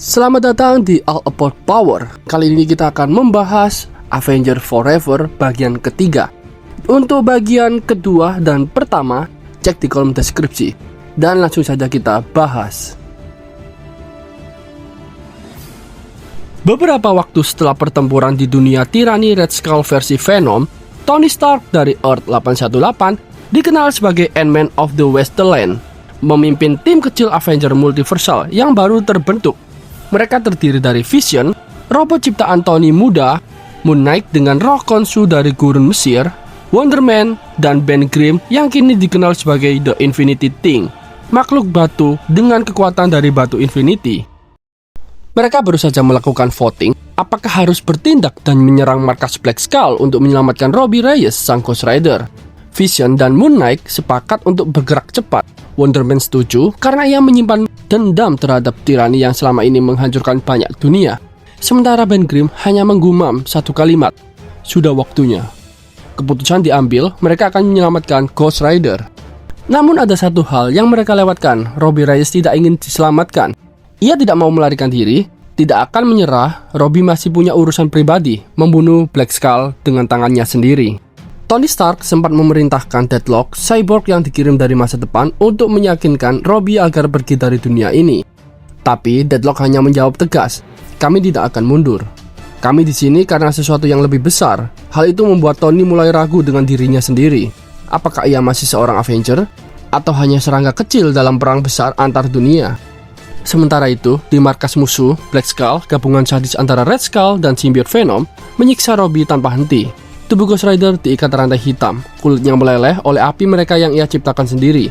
Selamat datang di All About Power. Kali ini kita akan membahas Avengers Forever bagian ketiga. Untuk bagian kedua dan pertama, cek di kolom deskripsi. Dan langsung saja kita bahas. Beberapa waktu setelah pertempuran di dunia tirani Red Skull versi Venom, Tony Stark dari Earth 818 dikenal sebagai Ant-Man of the Wasteland, memimpin tim kecil Avengers Multiversal yang baru terbentuk. Mereka terdiri dari Vision, robot ciptaan Tony muda, Moon Knight dengan roh Khonshu dari gurun Mesir, Wonder Man, dan Ben Grimm yang kini dikenal sebagai The Infinity Thing, makhluk batu dengan kekuatan dari batu Infinity. Mereka baru saja melakukan voting apakah harus bertindak dan menyerang markas Black Skull untuk menyelamatkan Robbie Reyes, sang Ghost Rider. Vision dan Moon Knight sepakat untuk bergerak cepat. Wonder Man setuju karena ia menyimpan dendam terhadap tirani yang selama ini menghancurkan banyak dunia. Sementara Ben Grimm hanya menggumam satu kalimat, "Sudah waktunya." Keputusan diambil, mereka akan menyelamatkan Ghost Rider. Namun ada satu hal yang mereka lewatkan. Robbie Reyes tidak ingin diselamatkan. Ia tidak mau melarikan diri, tidak akan menyerah. Robbie masih punya urusan pribadi, membunuh Black Skull dengan tangannya sendiri. Tony Stark sempat memerintahkan Deadlock, cyborg yang dikirim dari masa depan, untuk meyakinkan Robbie agar pergi dari dunia ini. Tapi Deadlock hanya menjawab tegas, "Kami tidak akan mundur. Kami di sini karena sesuatu yang lebih besar." Hal itu membuat Tony mulai ragu dengan dirinya sendiri. Apakah ia masih seorang Avenger atau hanya serangga kecil dalam perang besar antar dunia? Sementara itu, di markas musuh, Black Skull, gabungan sadis antara Red Skull dan Symbiote Venom, menyiksa Robbie tanpa henti. Tubuh Ghost Rider diikat rantai hitam, kulitnya meleleh oleh api mereka yang ia ciptakan sendiri.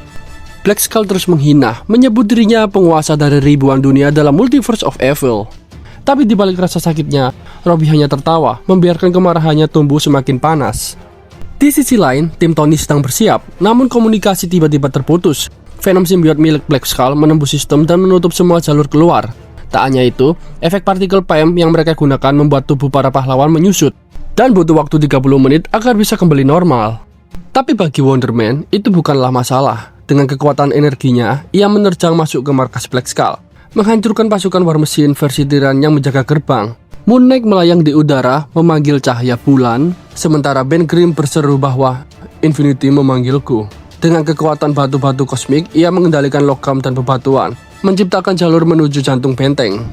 Black Skull terus menghina, menyebut dirinya penguasa dari ribuan dunia dalam Multiverse of Evil. Tapi di balik rasa sakitnya, Robbie hanya tertawa, membiarkan kemarahannya tumbuh semakin panas. Di sisi lain, tim Tony sedang bersiap, namun komunikasi tiba-tiba terputus. Venom Symbiote milik Black Skull menembus sistem dan menutup semua jalur keluar. Tak hanya itu, efek partikel PM yang mereka gunakan membuat tubuh para pahlawan menyusut, dan butuh waktu 30 menit agar bisa kembali normal. Tapi bagi Wonder Man, itu bukanlah masalah. Dengan kekuatan energinya, ia menerjang masuk ke markas Black Skull, menghancurkan pasukan War Machine versi Tiran yang menjaga gerbang. Moon Knight melayang di udara, memanggil cahaya bulan, sementara Ben Grimm berseru bahwa Infinity memanggilku. Dengan kekuatan batu-batu kosmik, ia mengendalikan logam dan bebatuan, menciptakan jalur menuju jantung benteng.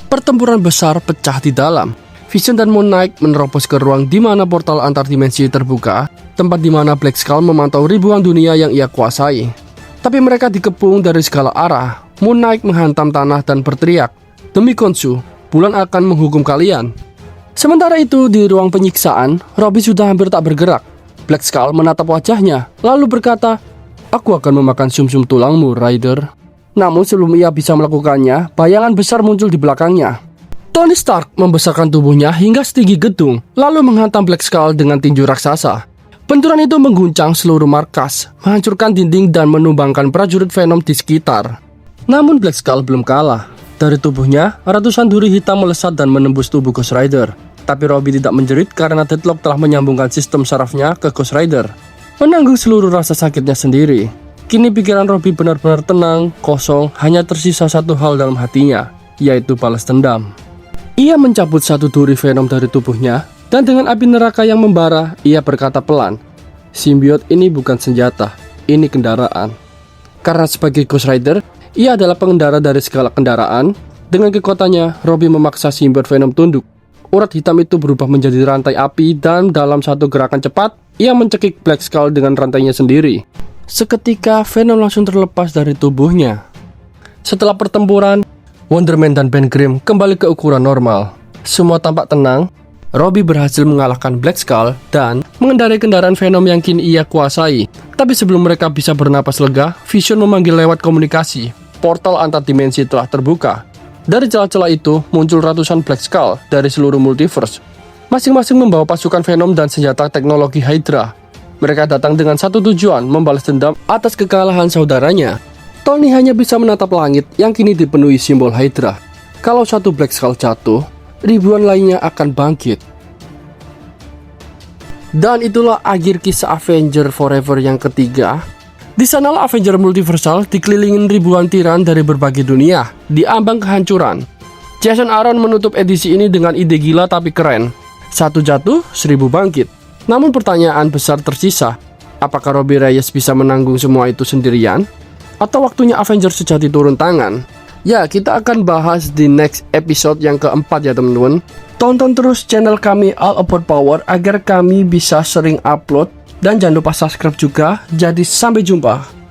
Pertempuran besar pecah di dalam. Vision dan Moon Knight menerobos ke ruang di mana portal antar dimensi terbuka, tempat di mana Black Skull memantau ribuan dunia yang ia kuasai. Tapi mereka dikepung dari segala arah. Moon Knight menghantam tanah dan berteriak, "Demi Khonshu, bulan akan menghukum kalian." Sementara itu, di ruang penyiksaan, Robbie sudah hampir tak bergerak. Black Skull menatap wajahnya, lalu berkata, "Aku akan memakan sumsum tulangmu, Rider." Namun sebelum ia bisa melakukannya, bayangan besar muncul di belakangnya. Tony Stark membesarkan tubuhnya hingga setinggi gedung, lalu menghantam Black Skull dengan tinju raksasa. Benturan itu mengguncang seluruh markas, menghancurkan dinding dan menumbangkan prajurit Venom di sekitar. Namun Black Skull belum kalah. Dari tubuhnya, ratusan duri hitam melesat dan menembus tubuh Ghost Rider. Tapi Robbie tidak menjerit karena Deadlock telah menyambungkan sistem sarafnya ke Ghost Rider, menanggung seluruh rasa sakitnya sendiri. Kini pikiran Robbie benar-benar tenang, kosong, hanya tersisa satu hal dalam hatinya, yaitu balas dendam. Ia mencabut satu duri Venom dari tubuhnya, dan dengan api neraka yang membara, ia berkata pelan, "Symbiote ini bukan senjata, ini kendaraan." Karena sebagai Ghost Rider, ia adalah pengendara dari segala kendaraan. Dengan kekuatannya, Robbie memaksa Symbiote Venom tunduk. Urat hitam itu berubah menjadi rantai api, dan dalam satu gerakan cepat, ia mencekik Black Skull dengan rantainya sendiri. Seketika, Venom langsung terlepas dari tubuhnya. Setelah pertempuran, Wonder Man dan Ben Grimm kembali ke ukuran normal. Semua tampak tenang. Robbie berhasil mengalahkan Black Skull dan mengendarai kendaraan Venom yang kini ia kuasai. Tapi sebelum mereka bisa bernapas lega, Vision memanggil lewat komunikasi. Portal antar dimensi telah terbuka. Dari celah-celah itu muncul ratusan Black Skull dari seluruh multiverse. Masing-masing membawa pasukan Venom dan senjata teknologi Hydra. Mereka datang dengan satu tujuan, membalas dendam atas kekalahan saudaranya. Tony hanya bisa menatap langit yang kini dipenuhi simbol Hydra. Kalau satu Black Skull jatuh, ribuan lainnya akan bangkit. Dan itulah akhir kisah Avengers Forever yang ketiga. Di sanalah Avengers Multiversal dikelilingin ribuan tiran dari berbagai dunia, di ambang kehancuran. Jason Aaron menutup edisi ini dengan ide gila tapi keren. Satu jatuh, 1000 bangkit. Namun pertanyaan besar tersisa. Apakah Robbie Reyes bisa menanggung semua itu sendirian? Atau waktunya Avengers sejati turun tangan? Ya, kita akan bahas di next episode yang keempat ya teman-teman. Tonton terus channel kami All About Power agar kami bisa sering upload. Dan jangan lupa subscribe juga. Jadi sampai jumpa.